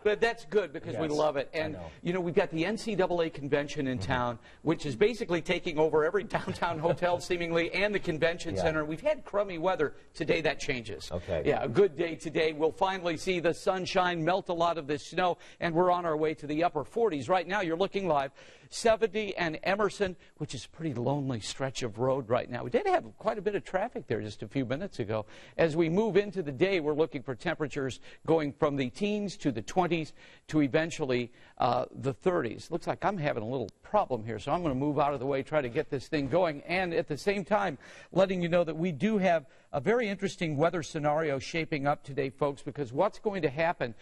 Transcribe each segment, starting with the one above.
But that's good because we love it. And, you know, we've got the NCAA convention in town, which is basically taking over every downtown hotel, seemingly, and the convention center. We've had crummy weather. Today, that changes. Okay. Yeah, a good day today. We'll finally see the sunshine, melt a lot of this snow, and we're on our way to the upper 40s. Right now, you're looking live. 70 and Emerson, which is a pretty lonely stretch of road right now. We did have quite a bit of traffic there just a few minutes ago. As we move into the day, we're looking for temperatures going from the teens to the 20s to eventually the 30s. Looks like I'm having a little problem here, so I'm going to move out of the way, try to get this thing going, and at the same time, letting you know that we do have a very interesting weather scenario shaping up today, folks, because what's going to happen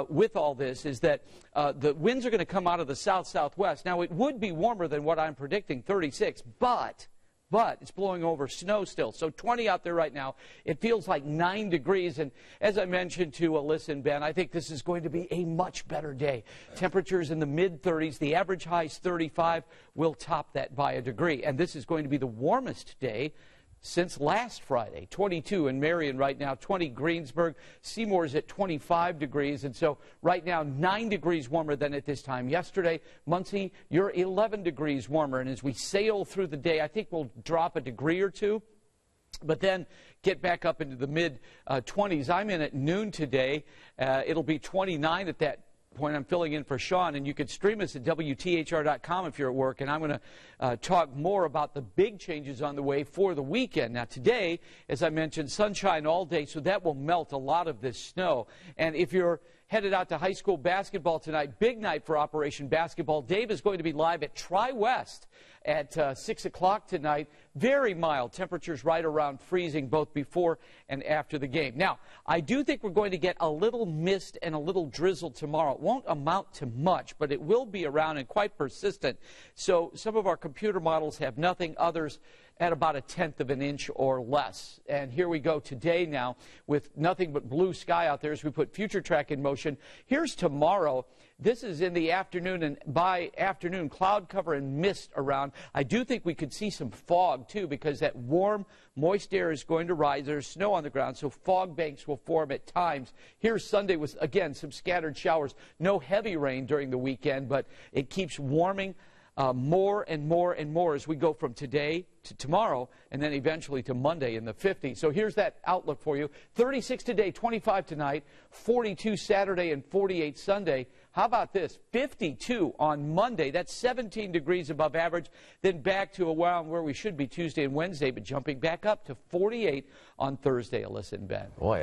with all this is that the winds are going to come out of the south-southwest. Now, it would be warmer than what I'm predicting, 36, but it's blowing over snow still. So 20 out there right now. It feels like 9 degrees. And as I mentioned to Alyssa and Ben, I think this is going to be a much better day. Temperatures in the mid-30s. The average high is 35. We'll top that by a degree. And this is going to be the warmest day since last Friday. 22 in Marion right now, 20 Greensburg. Seymour's at 25 degrees. And so right now, 9 degrees warmer than at this time yesterday. Muncie, you're 11 degrees warmer. And as we sail through the day, I think we'll drop a degree or two, but then get back up into the mid-20s. I'm in at noon today. It'll be 29 at that point. I'm filling in for Sean, and you can stream us at WTHR.com if you're at work, and I'm going to talk more about the big changes on the way for the weekend. Now today, as I mentioned, sunshine all day, so that will melt a lot of this snow. And if you're headed out to high school basketball tonight, big night for Operation Basketball. Dave is going to be live at Tri-West at 6 o'clock tonight. Very mild temperatures right around freezing both before and after the game. Now, I do think we're going to get a little mist and a little drizzle tomorrow. It won't amount to much, but it will be around and quite persistent. So some of our computer models have nothing, others at about 1/10 of an inch or less. And here we go today now with nothing but blue sky out there as we put Future Track in motion. Here's tomorrow. This is in the afternoon, and by afternoon, cloud cover and mist around. I do think we could see some fog, too, because that warm, moist air is going to rise. There's snow on the ground, so fog banks will form at times. Here's Sunday with, again, some scattered showers. No heavy rain during the weekend, but it keeps warming more and more and more as we go from today to tomorrow and then eventually to Monday in the 50s. So here's that outlook for you. 36 today, 25 tonight, 42 Saturday, and 48 Sunday. How about this? 52 on Monday. That's 17 degrees above average. Then back to around where we should be Tuesday and Wednesday, but jumping back up to 48 on Thursday, Alyssa and Ben. Boy,